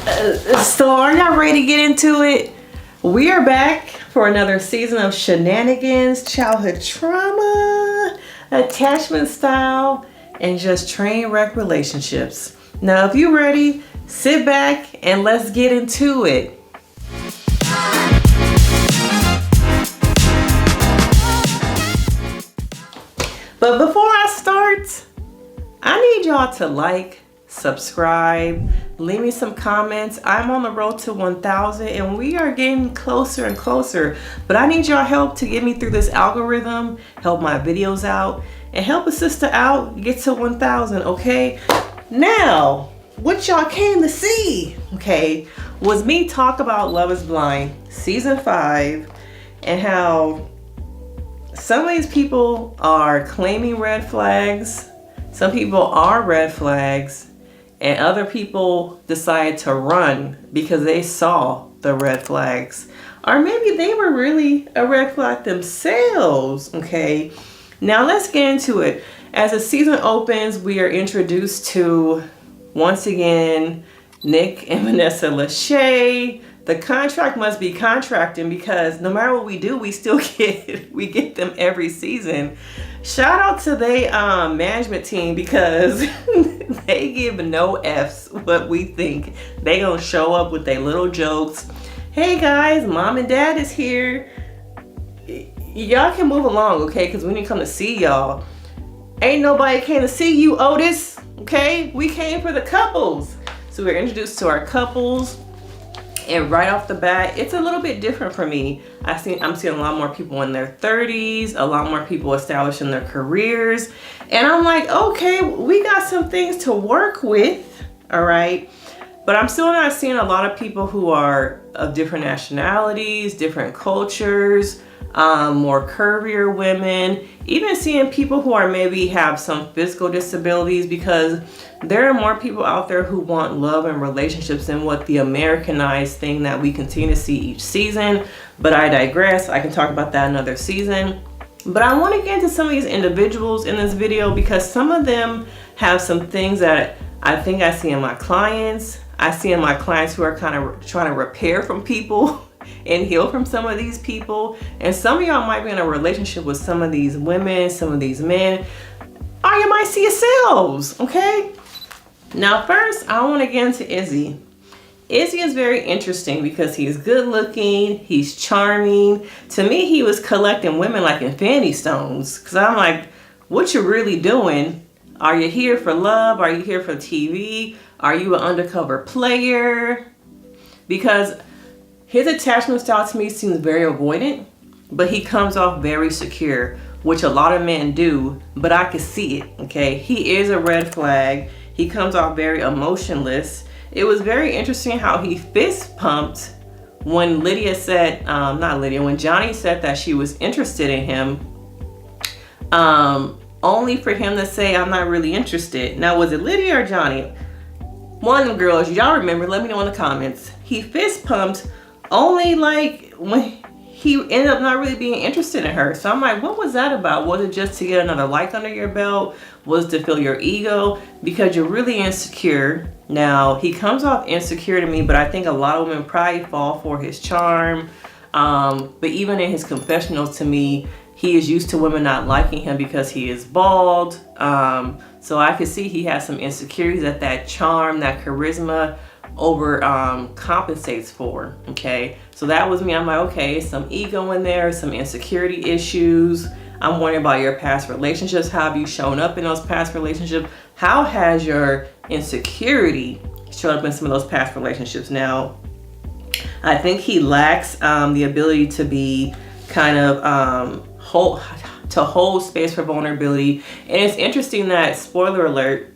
So are y'all ready to get into it? We are back for another season of shenanigans, childhood trauma, attachment style, and just train wreck relationships. Now, if you're ready, sit back and let's get into it. But before I start, I need y'all to like, subscribe, leave me some comments. I'm on the road to 1,000 and we are getting closer and closer. But I need y'all help to get me through this algorithm, help my videos out, and help a sister out get to 1,000, okay? Now, what y'all came to see, okay, was me talk about Love is Blind, season 5, and how some of these people are claiming red flags, some people are red flags, and other people decide to run because they saw the red flags. Or maybe they were really a red flag themselves, okay? Now let's get into it. As the season opens, we are introduced to, once again, Nick and Vanessa Lachey. The contract must be contracting because no matter what we do, we still get them every season. Shout out to the management team because they give no F's what we think. They gonna show up with their little jokes. Hey guys, mom and dad is here. Y'all can move along, okay? Because we need to come to see y'all. Ain't nobody came to see you, Otis, okay? We came for the couples. So we're introduced to our couples. And right off the bat, it's a little bit different for me. I'm seeing a lot more people in their 30s, a lot more people establishing their careers. And I'm like, okay, we got some things to work with, all right? But I'm still not seeing a lot of people who are of different nationalities, different cultures, more curvier women, even seeing people who are maybe have some physical disabilities, because there are more people out there who want love and relationships than what the Americanized thing that we continue to see each season. But I digress. I can talk about that another season. But I want to get into some of these individuals in this video because some of them have some things that I think I see in my clients. I see in my clients who are kind of trying to repair from people and heal from some of these people. And some of y'all might be in a relationship with some of these women, some of these men, or you might see yourselves, okay? Now first, I want to get into Izzy. Izzy is very interesting because he's good looking, he's charming. To me, he was collecting women like infinity stones. Because I'm like, what you really doing? Are you here for love? Are you here for TV? Are you an undercover player? Because his attachment style to me seems very avoidant, but he comes off very secure, which a lot of men do, but I can see it, okay? He is a red flag. He comes off very emotionless. It was very interesting how he fist pumped when Lydia said, when Johnie said that she was interested in him, only for him to say, I'm not really interested. Now, was it Lydia or Johnie? One of them girls, y'all remember, let me know in the comments. He fist pumped only like when he ended up not really being interested in her. So I'm like, what was that about? Was it just to get another like under your belt? Was it to fill your ego? Because you're really insecure. Now, he comes off insecure to me, but I think a lot of women probably fall for his charm. But even in his confessionals to me, he is used to women not liking him because he is bald. So I could see he has some insecurities that charm, that charisma over compensates for, okay? So that was me. I'm like, okay, some ego in there, some insecurity issues. I'm wondering about your past relationships. How have you shown up in those past relationships? How has your insecurity shown up in some of those past relationships? Now, I think he lacks the ability to be kind of hold space for vulnerability. And it's interesting that, spoiler alert,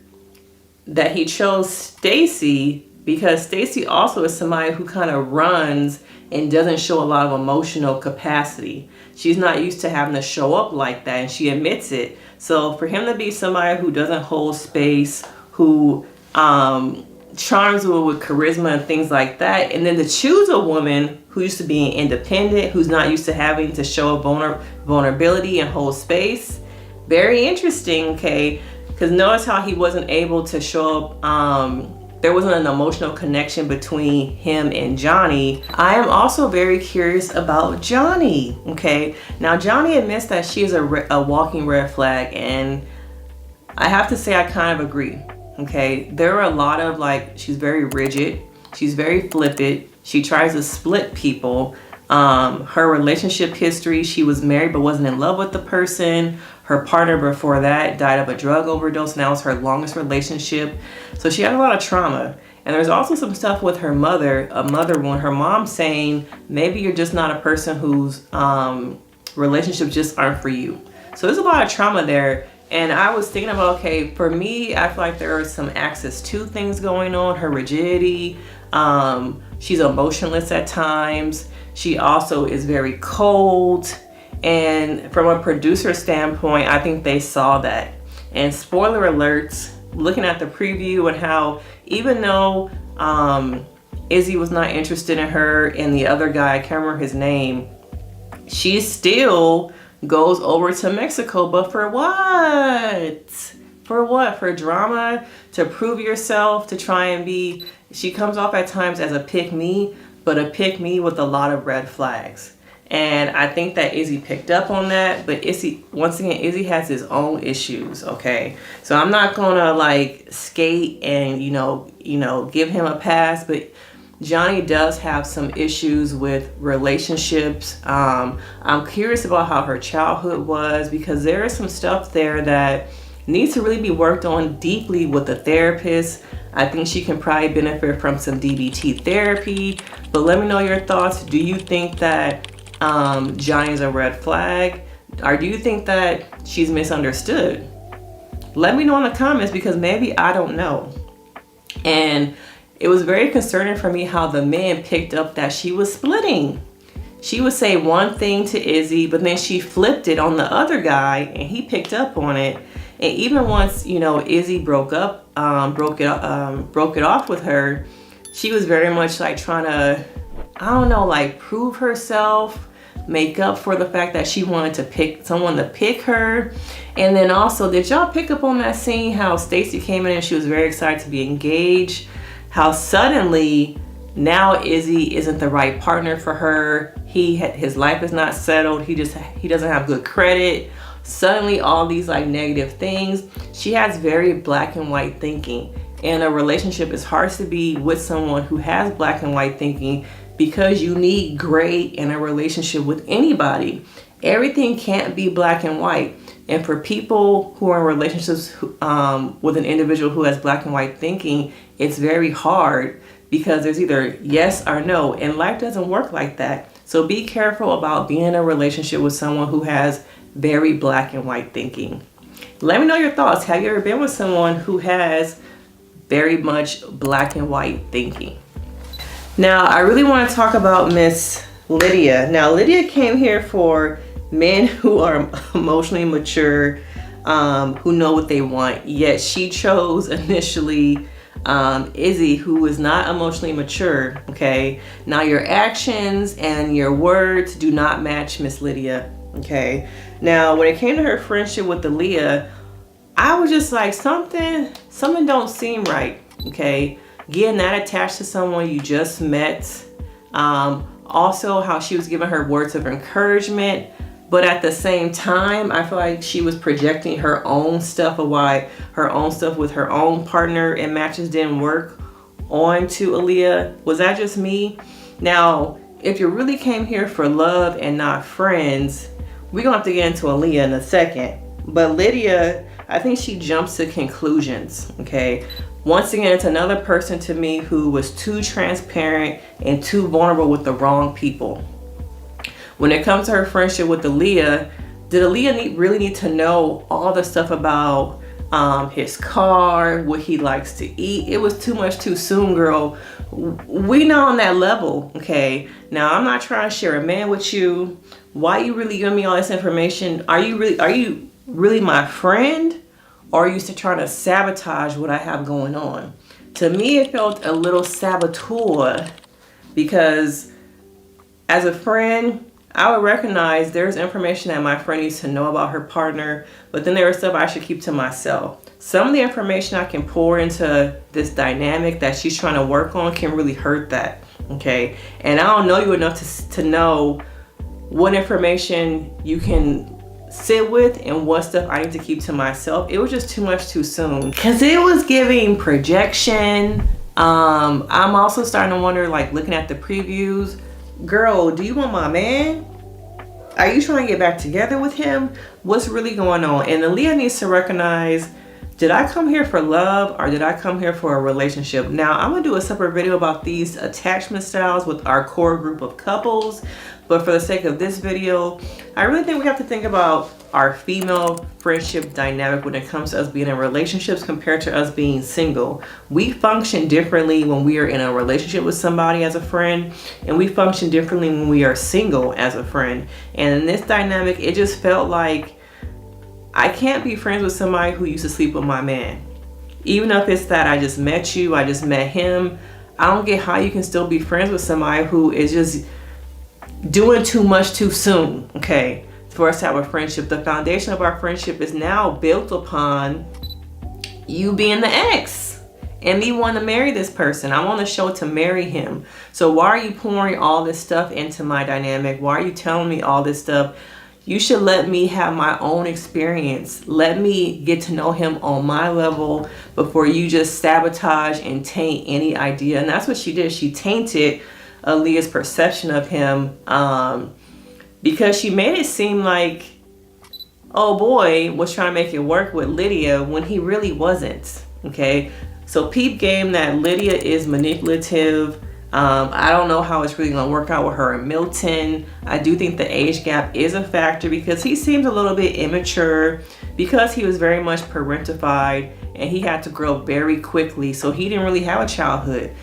that he chose Stacy, because Stacy also is somebody who kind of runs and doesn't show a lot of emotional capacity. She's not used to having to show up like that, and she admits it. So for him to be somebody who doesn't hold space, who charms with charisma and things like that, and then to choose a woman who used to be independent, who's not used to having to show vulnerability and hold space, very interesting, okay? Because notice how he wasn't able to show up there wasn't an emotional connection between him and Johnie. I am also very curious about Johnie, okay? Now, Johnie admits that she is a walking red flag, and I have to say I kind of agree, okay? There are a lot of, like, she's very rigid, she's very flippant, she tries to split people. Her relationship history, she was married but wasn't in love with the person. Her partner before that died of a drug overdose, and that was her longest relationship. So she had a lot of trauma. And there's also some stuff with her mother, her mom saying, maybe you're just not a person whose relationships just aren't for you. So there's a lot of trauma there. And I was thinking about, okay, for me, I feel like there are some access to things going on, her rigidity. She's emotionless at times. She also is very cold. And from a producer standpoint, I think they saw that. And spoiler alerts, looking at the preview and how even though Izzy was not interested in her and the other guy, I can't remember his name, she still goes over to Mexico. But for what? For what? For drama? To prove yourself? To try and be... She comes off at times as a pick-me, but a pick-me with a lot of red flags. And I think that Izzy picked up on that. But Izzy, once again, Izzy has his own issues, okay? So I'm not gonna like skate and, you know, give him a pass. But Johnie does have some issues with relationships. I'm curious about how her childhood was, because there is some stuff there that needs to really be worked on deeply with a therapist. I think she can probably benefit from some DBT therapy. But let me know your thoughts. Do you think that Johnie's a red flag? Or do you think that she's misunderstood? Let me know in the comments, because maybe I don't know. And it was very concerning for me how the man picked up that she was splitting. She would say one thing to Izzy, but then she flipped it on the other guy, and he picked up on it. And even once, you know, Izzy broke it off with her, she was very much like trying to, I don't know, like prove herself, make up for the fact that she wanted to pick someone to pick her. And then also, did y'all pick up on that scene how Stacy came in and she was very excited to be engaged? How suddenly now Izzy isn't the right partner for her. His life is not settled. He doesn't have good credit. Suddenly all these like negative things. She has very black and white thinking. In a relationship, it's hard to be with someone who has black and white thinking, because you need gray in a relationship with anybody. Everything can't be black and white. And for people who are in relationships with an individual who has black and white thinking, it's very hard, because there's either yes or no, and life doesn't work like that. So be careful about being in a relationship with someone who has very black and white thinking. Let me know your thoughts. Have you ever been with someone who has very much black and white thinking? Now, I really want to talk about Miss Lydia. Now, Lydia came here for men who are emotionally mature, who know what they want. Yet she chose initially Izzy, who is not emotionally mature, okay? Now, your actions and your words do not match Miss Lydia, okay? Now, when it came to her friendship with Leah, I was just like, something don't seem right, okay? Getting that attached to someone you just met. Also, how she was giving her words of encouragement, but at the same time, I feel like she was projecting her own stuff of why her own stuff with her own partner and matches didn't work onto Aaliyah. Was that just me? Now, if you really came here for love and not friends, we're gonna have to get into Aaliyah in a second. But Lydia, I think she jumps to conclusions, okay? Once again, it's another person to me who was too transparent and too vulnerable with the wrong people. When it comes to her friendship with Aaliyah, did Aaliyah really need to know all the stuff about his car, what he likes to eat? It was too much too soon, girl. We not on that level, okay? Now, I'm not trying to share a man with you. Why you really giving me all this information? Are you really my friend? Or are you still trying to sabotage what I have going on? To me, it felt a little saboteur, because as a friend, I would recognize there's information that my friend needs to know about her partner, but then there is stuff I should keep to myself. Some of the information I can pour into this dynamic that she's trying to work on can really hurt that, okay? And I don't know you enough to know what information you can sit with and what stuff I need to keep to myself. It was just too much too soon, because it was giving projection. I'm also starting to wonder, like looking at the previews, girl, do you want my man? Are you trying to get back together with him? What's really going on? And Aaliyah needs to recognize, did I come here for love or did I come here for a relationship? Now, I'm gonna do a separate video about these attachment styles with our core group of couples. But for the sake of this video, I really think we have to think about our female friendship dynamic when it comes to us being in relationships compared to us being single. We function differently when we are in a relationship with somebody as a friend, and we function differently when we are single as a friend. And in this dynamic, it just felt like I can't be friends with somebody who used to sleep with my man. Even if it's that I just met you, I just met him, I don't get how you can still be friends with somebody who is just doing too much too soon, okay, for us to have a friendship. The foundation of our friendship is now built upon you being the ex and me wanting to marry this person. I'm on the show to marry him. So why are you pouring all this stuff into my dynamic? Why are you telling me all this stuff? You should let me have my own experience. Let me get to know him on my level before you just sabotage and taint any idea. And that's what she did. She tainted Aaliyah's perception of him, because she made it seem like, oh boy was trying to make it work with Lydia when he really wasn't, okay? So peep game that Lydia is manipulative. I don't know how it's really gonna work out with her and Milton. I do think the age gap is a factor because he seems a little bit immature because he was very much parentified and he had to grow very quickly. So he didn't really have a childhood.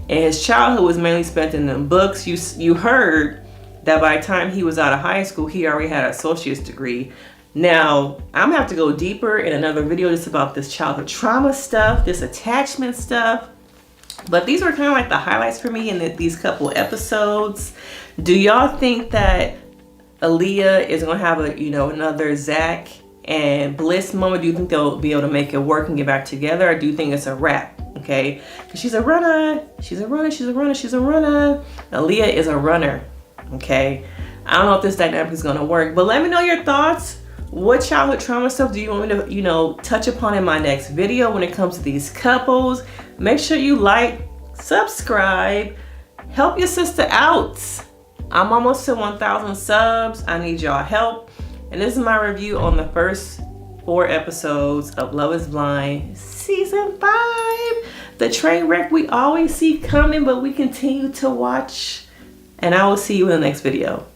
And his childhood was mainly spent in the books. You heard that by the time he was out of high school, he already had an associate's degree. Now, I'm gonna have to go deeper in another video just about this childhood trauma stuff, this attachment stuff. But these were kind of like the highlights for me in these couple episodes. Do y'all think that Aaliyah is gonna have another Zach and Bliss moment? Do you think they'll be able to make it work and get back together? Or do you think it's a wrap? Okay, because she's a runner. She's a runner. She's a runner. She's a runner. Aaliyah is a runner. Okay, I don't know if this dynamic is gonna work, but let me know your thoughts. What childhood trauma stuff do you want me to, touch upon in my next video when it comes to these couples? Make sure you like, subscribe, help your sister out. I'm almost to 1,000 subs. I need y'all help. And this is my review on the first 4 episodes of Love is Blind season 5. The train wreck we always see coming, but we continue to watch. And I will see you in the next video.